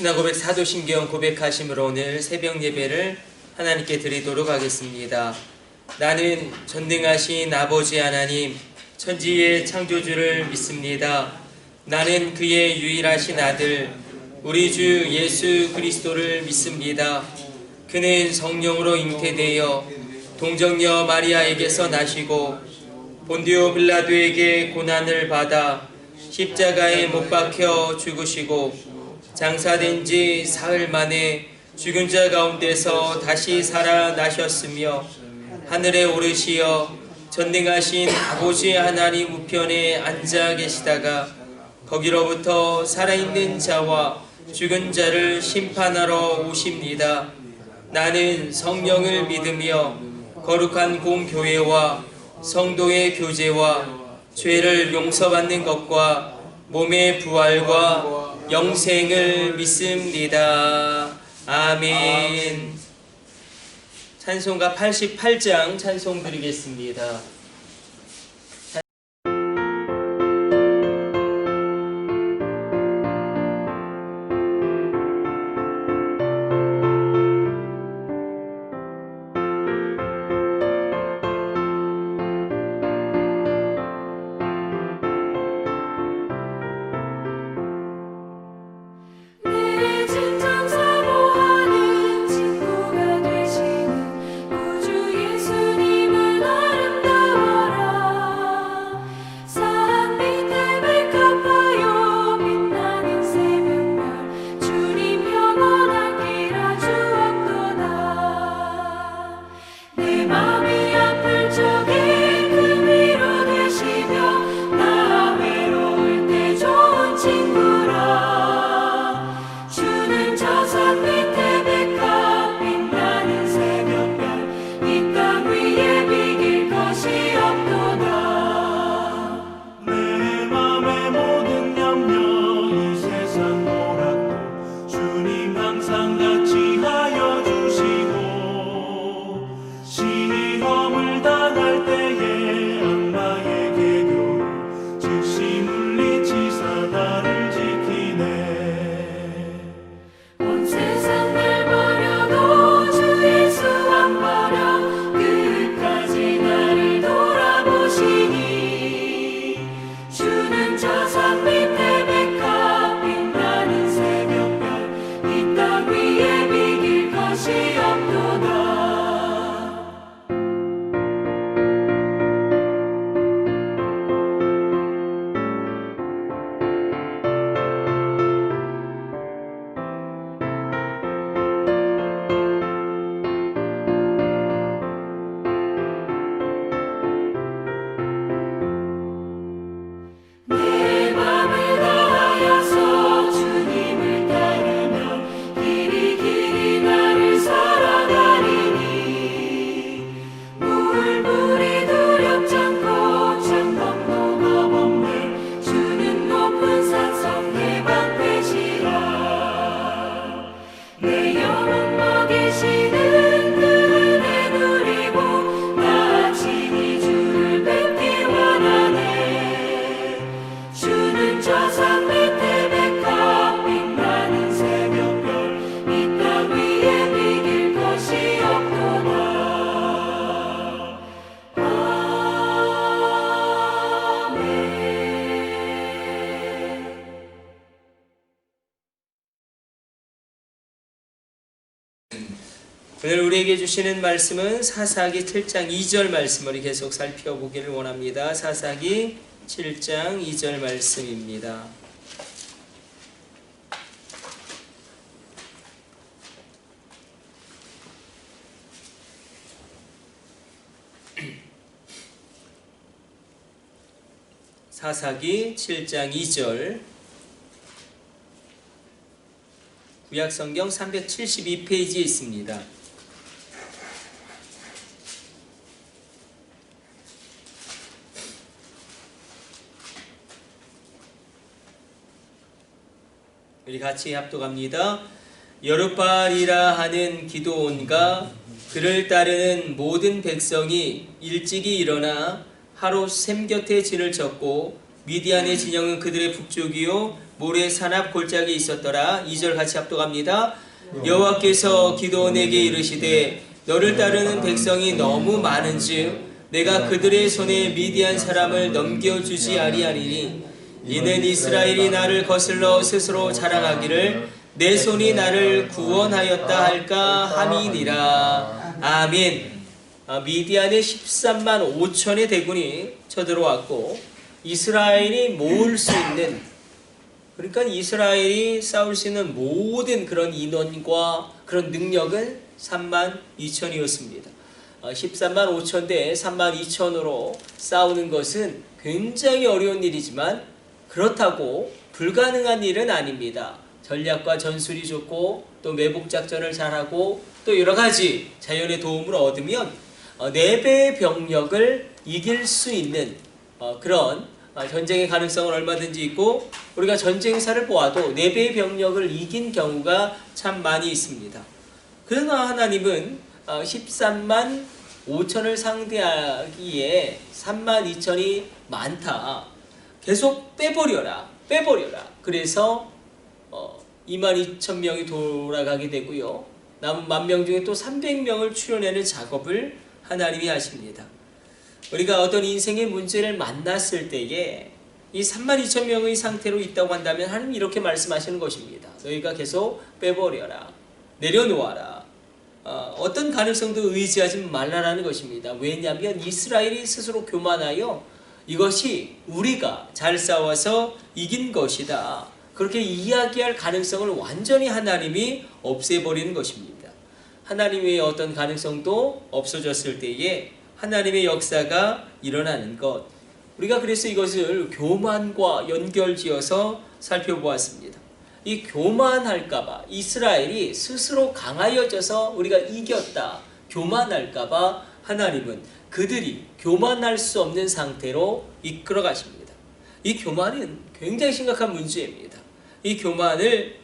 신앙고백 사도신경 고백하심으로 오늘 새벽 예배를 하나님께 드리도록 하겠습니다. 나는 전능하신 아버지 하나님, 천지의 창조주를 믿습니다. 나는 그의 유일하신 아들, 우리 주 예수 그리스도를 믿습니다. 그는 성령으로 잉태되어 동정녀 마리아에게서 나시고 본디오 빌라도에게 고난을 받아 십자가에 못 박혀 죽으시고 장사된 지 사흘 만에 죽은 자 가운데서 다시 살아나셨으며 하늘에 오르시어 전능하신 아버지 하나님 우편에 앉아 계시다가 거기로부터 살아있는 자와 죽은 자를 심판하러 오십니다. 나는 성령을 믿으며 거룩한 공교회와 성도의 교제와 죄를 용서받는 것과 몸의 부활과 영생을 믿습니다. 아멘. 찬송가 88장 찬송 드리겠습니다. 오늘 우리에게 주시는 말씀은 사사기 7장 2절 말씀을 계속 살펴보기를 원합니다. 사사기 7장 2절 말씀입니다. 사사기 7장 2절 구약성경 372페이지에 있습니다. 우리 같이 합독합니다. 여룻바알이라 하는 기드온과 그를 따르는 모든 백성이 일찍이 일어나 하루 샘 곁에 진을 쳤고 미디안의 진영은 그들의 북쪽이요 모래 산앞 골짜기에 있었더라. 2절 같이 합독합니다. 여호와께서 기드온에게 이르시되 너를 따르는 백성이 너무 많은즉 내가 그들의 손에 미디안 사람을 넘겨주지 아니하리니 이는 이스라엘이 나를 거슬러 스스로 자랑하기를 내 손이 나를 구원하였다 할까 함이니라. 아멘. 미디안의 13만 5천의 대군이 쳐들어왔고 이스라엘이 모을 수 있는, 그러니까 이스라엘이 싸울 수 있는 모든 그런 인원과 그런 능력은 3만 2천이었습니다. 13만 5천 대 3만 2천으로 싸우는 것은 굉장히 어려운 일이지만 그렇다고 불가능한 일은 아닙니다. 전략과 전술이 좋고 또 매복 작전을 잘하고 또 여러 가지 자연의 도움을 얻으면 4배의 병력을 이길 수 있는 그런 전쟁의 가능성은 얼마든지 있고, 우리가 전쟁사를 보아도 4배의 병력을 이긴 경우가 참 많이 있습니다. 그러나 하나님은 13만 5천을 상대하기에 3만 2천이 많다. 계속 빼버려라. 그래서 2만 2천 명이 돌아가게 되고요. 남은 10,000명 중에 또 300명을 추려내는 작업을 하나님이 하십니다. 우리가 어떤 인생의 문제를 만났을 때에 이 32,000명의 상태로 있다고 한다면 하나님이 이렇게 말씀하시는 것입니다. 너희가 계속 빼버려라. 내려놓아라. 어떤 가능성도 의지하지 말라라는 것입니다. 왜냐하면 이스라엘이 스스로 교만하여 이것이 우리가 잘 싸워서 이긴 것이다. 그렇게 이야기할 가능성을 완전히 하나님이 없애버리는 것입니다. 하나님의 어떤 가능성도 없어졌을 때에 하나님의 역사가 일어나는 것, 우리가 그래서 이것을 교만과 연결지어서 살펴보았습니다. 이 교만할까봐, 이스라엘이 스스로 강하여져서 우리가 이겼다, 교만할까봐 하나님은 그들이 교만할 수 없는 상태로 이끌어 가십니다. 이 교만은 굉장히 심각한 문제입니다. 이 교만을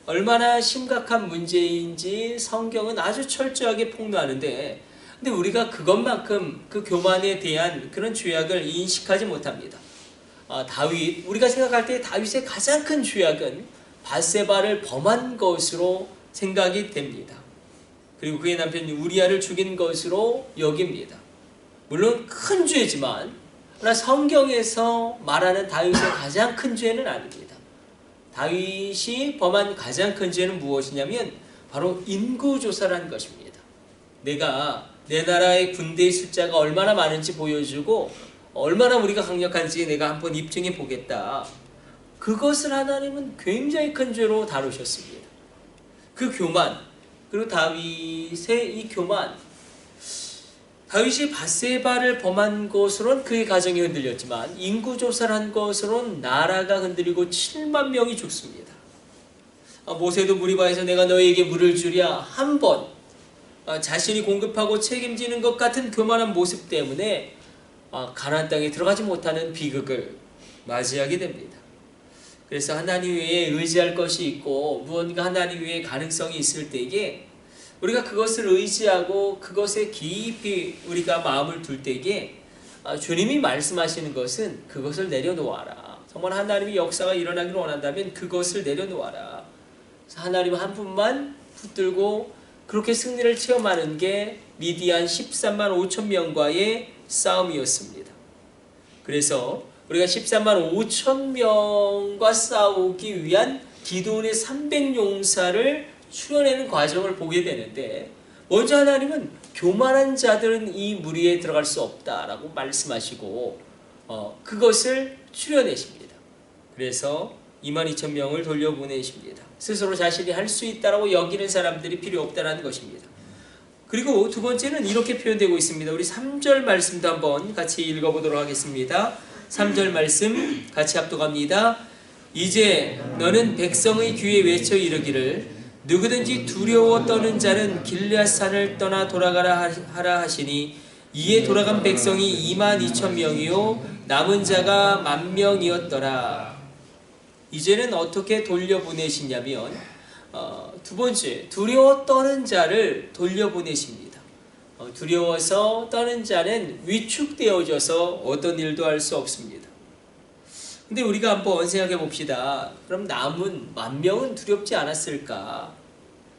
얼마나 심각한 문제인지 성경은 아주 철저하게 폭로하는데, 근데 우리가 그것만큼 그 교만에 대한 그런 죄악을 인식하지 못합니다. 다윗, 우리가 생각할 때 다윗의 가장 큰 죄악은 밧세바를 범한 것으로 생각이 됩니다. 그리고 그의 남편 우리아를 죽인 것으로 여깁니다. 물론 큰 죄지만 그러나 성경에서 말하는 다윗의 가장 큰 죄는 아닙니다. 다윗이 범한 가장 큰 죄는 무엇이냐면 바로 인구조사라는 것입니다. 내가 내 나라의 군대의 숫자가 얼마나 많은지 보여주고 얼마나 우리가 강력한지 내가 한번 입증해 보겠다. 그것을 하나님은 굉장히 큰 죄로 다루셨습니다. 그 교만, 그리고 다윗의 이 교만, 다윗이 밧세바를 범한 것으로는 그의 가정이 흔들렸지만 인구조사를 한 것으로는 나라가 흔들리고 7만 명이 죽습니다. 모세도 무리바에서 내가 너희에게 물을 주랴 한 번 자신이 공급하고 책임지는 것 같은 교만한 모습 때문에 가나안 땅에 들어가지 못하는 비극을 맞이하게 됩니다. 그래서 하나님 외에 의지할 것이 있고 무언가 하나님 외에 가능성이 있을 때에 우리가 그것을 의지하고 그것에 깊이 우리가 마음을 둘 때에 주님이 말씀하시는 것은 그것을 내려놓아라. 정말 하나님의 역사가 일어나기를 원한다면 그것을 내려놓아라. 하나님 한 분만 붙들고 그렇게 승리를 체험하는 게 미디안 13만 5천 명과의 싸움이었습니다. 그래서 우리가 13만 5천 명과 싸우기 위한 기드온의 300용사를 추려내는 과정을 보게 되는데, 먼저 하나님은 교만한 자들은 이 무리에 들어갈 수 없다라고 말씀하시고 그것을 추려내십니다. 그래서 22,000명을 돌려보내십니다. 스스로 자신이 할 수 있다라고 여기는 사람들이 필요 없다라는 것입니다. 그리고 두 번째는 이렇게 표현되고 있습니다. 우리 3절 말씀도 한번 같이 읽어보도록 하겠습니다. 3절 말씀 같이 합독합니다. 이제 너는 백성의 귀에 외쳐 이르기를 누구든지 두려워 떠는 자는 길앗산을 떠나 돌아가라 하라 하시니 이에 돌아간 백성이 22,000명이요 남은 자가 10,000명이었더라. 이제는 어떻게 돌려보내시냐면 두 번째, 두려워 떠는 자를 돌려보내십니다. 두려워서 떠는 자는 위축되어져서 어떤 일도 할 수 없습니다. 근데 우리가 한번 생각해 봅시다. 그럼 남은 10,000명은 두렵지 않았을까?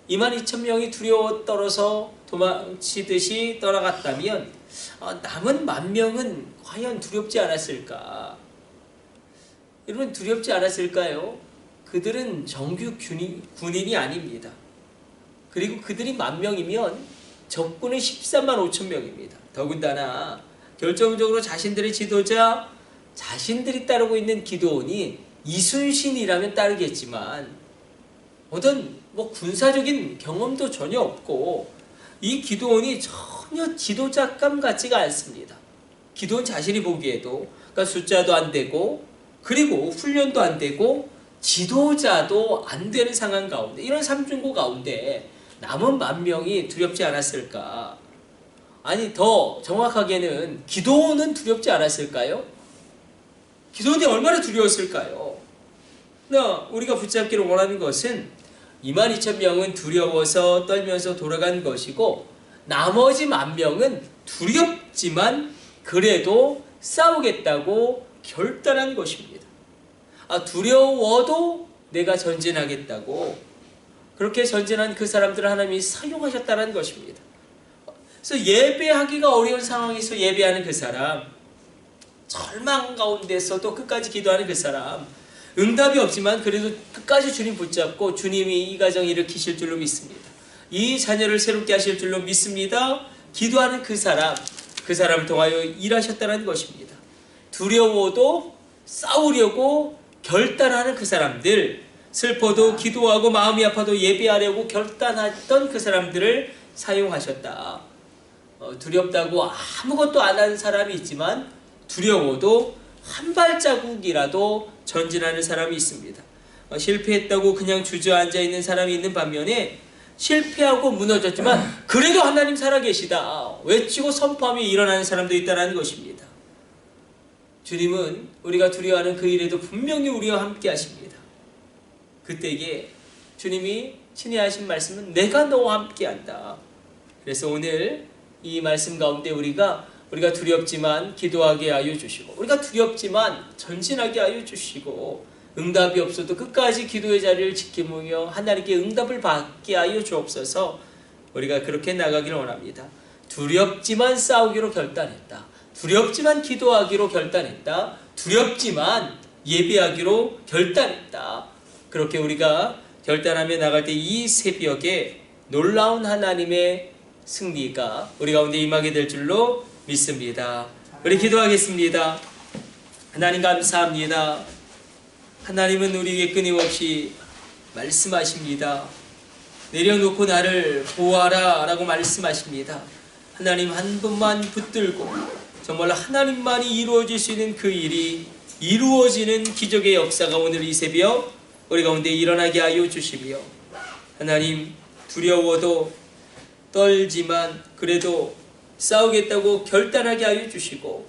22,000명이 두려워 떨어서 도망치듯이 떠나갔다면 남은 10,000명은 과연 두렵지 않았을까? 여러분, 두렵지 않았을까요? 그들은 정규 군인이 아닙니다. 그리고 그들이 10,000명이면 적군은 135,000명입니다. 더군다나 결정적으로 자신들의 지도자, 자신들이 따르고 있는 기드온이 이순신이라면 따르겠지만 어떤 군사적인 경험도 전혀 없고, 이 기드온이 전혀 지도자감 같지가 않습니다. 기드온 자신이 보기에도, 그러니까 숫자도 안 되고, 그리고 훈련도 안 되고, 지도자도 안 되는 상황 가운데, 이런 삼중고 가운데 남은 10,000명이 두렵지 않았을까? 아니, 더 정확하게는 기드온은 두렵지 않았을까요? 기드온이 얼마나 두려웠을까요? 우리가 붙잡기를 원하는 것은 22,000명은 두려워서 떨면서 돌아간 것이고, 나머지 10,000명은 두렵지만 그래도 싸우겠다고 결단한 것입니다. 두려워도 내가 전진하겠다고, 그렇게 전진한 그 사람들을 하나님이 사용하셨다는 것입니다. 그래서 예배하기가 어려운 상황에서 예배하는 그 사람, 절망 가운데서도 끝까지 기도하는 그 사람, 응답이 없지만 그래도 끝까지 주님 붙잡고 주님이 이 가정 일으키실 줄로 믿습니다. 이 자녀를 새롭게 하실 줄로 믿습니다. 기도하는 그 사람을 통하여 일하셨다는 것입니다. 두려워도 싸우려고 결단하는 그 사람들, 슬퍼도 기도하고 마음이 아파도 예배하려고 결단했던 그 사람들을 사용하셨다. 두렵다고 아무것도 안 하는 사람이 있지만 두려워도 한 발자국이라도 전진하는 사람이 있습니다. 실패했다고 그냥 주저앉아 있는 사람이 있는 반면에, 실패하고 무너졌지만 그래도 하나님 살아계시다 외치고 선포하며 일어나는 사람도 있다는 것입니다. 주님은 우리가 두려워하는 그 일에도 분명히 우리와 함께 하십니다. 그때에 주님이 친히 하신 말씀은 내가 너와 함께 한다. 그래서 오늘 이 말씀 가운데 우리가 두렵지만 기도하게 하여 주시고, 우리가 두렵지만 전진하게 하여 주시고, 응답이 없어도 끝까지 기도의 자리를 지키며 하나님께 응답을 받게 하여 주옵소서. 우리가 그렇게 나가기를 원합니다. 두렵지만 싸우기로 결단했다. 두렵지만 기도하기로 결단했다. 두렵지만 예배하기로 결단했다. 그렇게 우리가 결단하며 나갈 때 이 새벽에 놀라운 하나님의 승리가 우리 가운데 임하게 될 줄로 믿습니다. 우리 기도하겠습니다. 하나님 감사합니다. 하나님은 우리에게 끊임없이 말씀하십니다. 내려놓고 나를 보아라 라고 말씀하십니다. 하나님 한 분만 붙들고 정말 하나님만이 이루어질 수 있는 그 일이 이루어지는 기적의 역사가 오늘 이 새벽 우리 가운데 일어나게 하여 주시며, 하나님 두려워도 떨지만 그래도 싸우겠다고 결단하게 하여 주시고,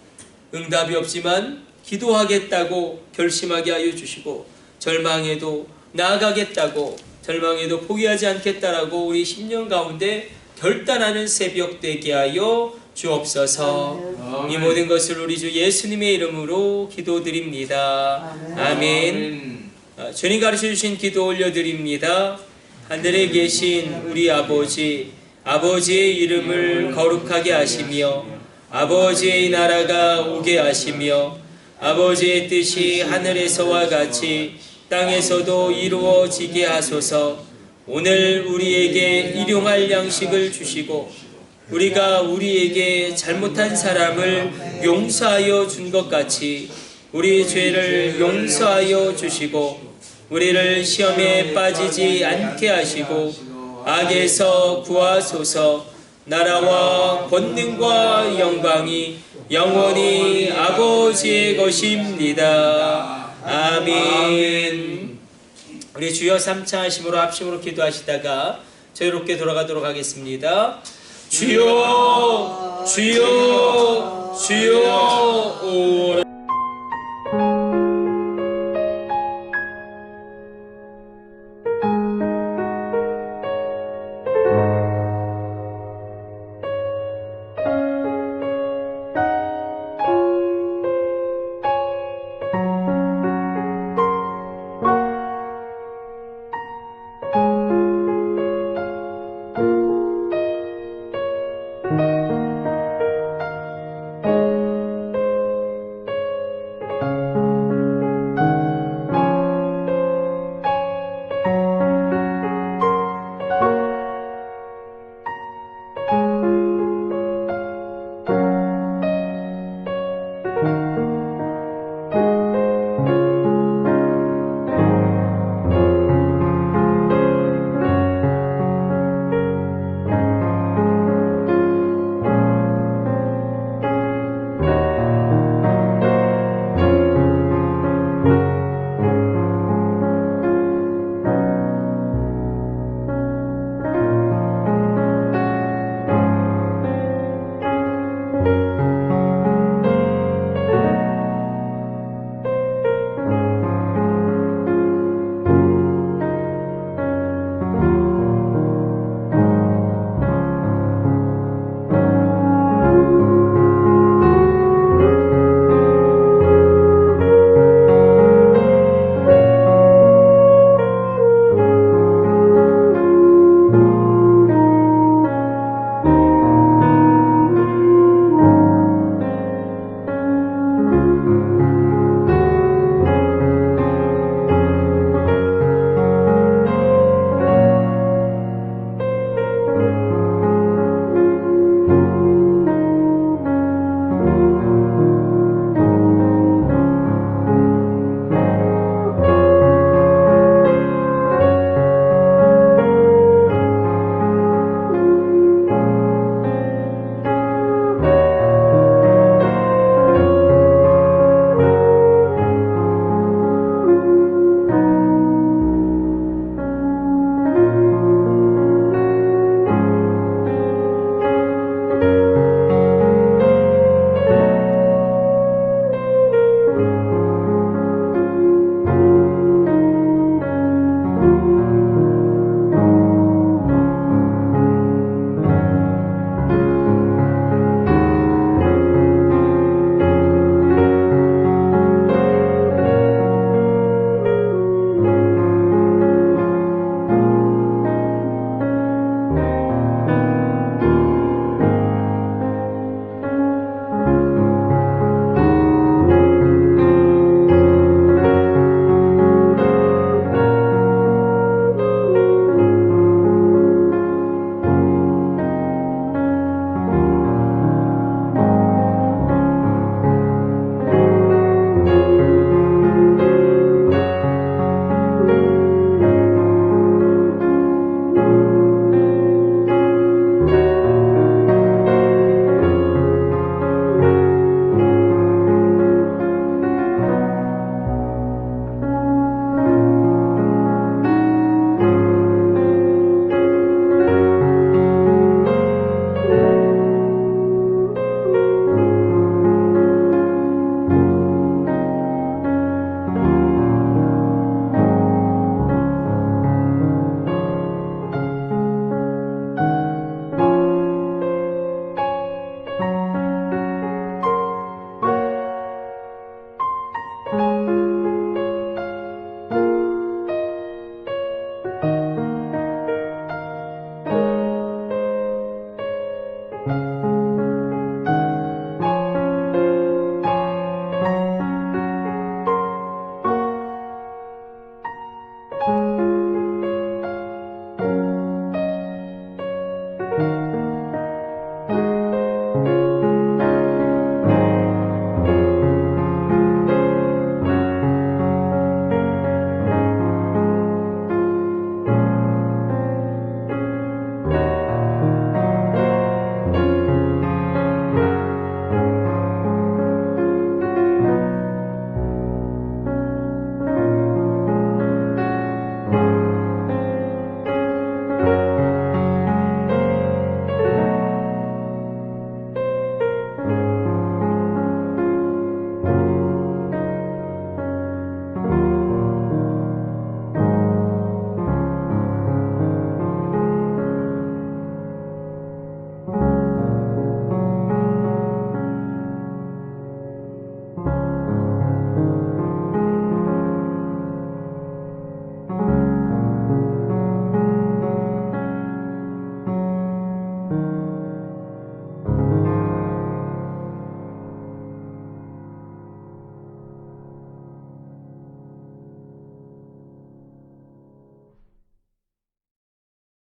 응답이 없지만 기도하겠다고 결심하게 하여 주시고, 절망해도 나아가겠다고, 절망해도 포기하지 않겠다라고 우리 10년 가운데 결단하는 새벽 되게 하여 주옵소서. 이 모든 것을 우리 주 예수님의 이름으로 기도드립니다. 아멘. 주님 가르쳐주신 기도 올려드립니다. 하늘에 계신 우리 아버지, 아버지의 이름을 거룩하게 하시며 아버지의 나라가 오게 하시며 아버지의 뜻이 하늘에서와 같이 땅에서도 이루어지게 하소서. 오늘 우리에게 일용할 양식을 주시고 우리가 우리에게 잘못한 사람을 용서하여 준 것 같이 우리 죄를 용서하여 주시고 우리를 시험에 빠지지 않게 하시고 악에서 구하소서. 나라와 권능과 영광이 영원히 아버지의 것입니다. 아멘. 우리 주여 3차 하심으로 합심으로 기도하시다가 자유롭게 돌아가도록 하겠습니다. 주여 주여 주여 오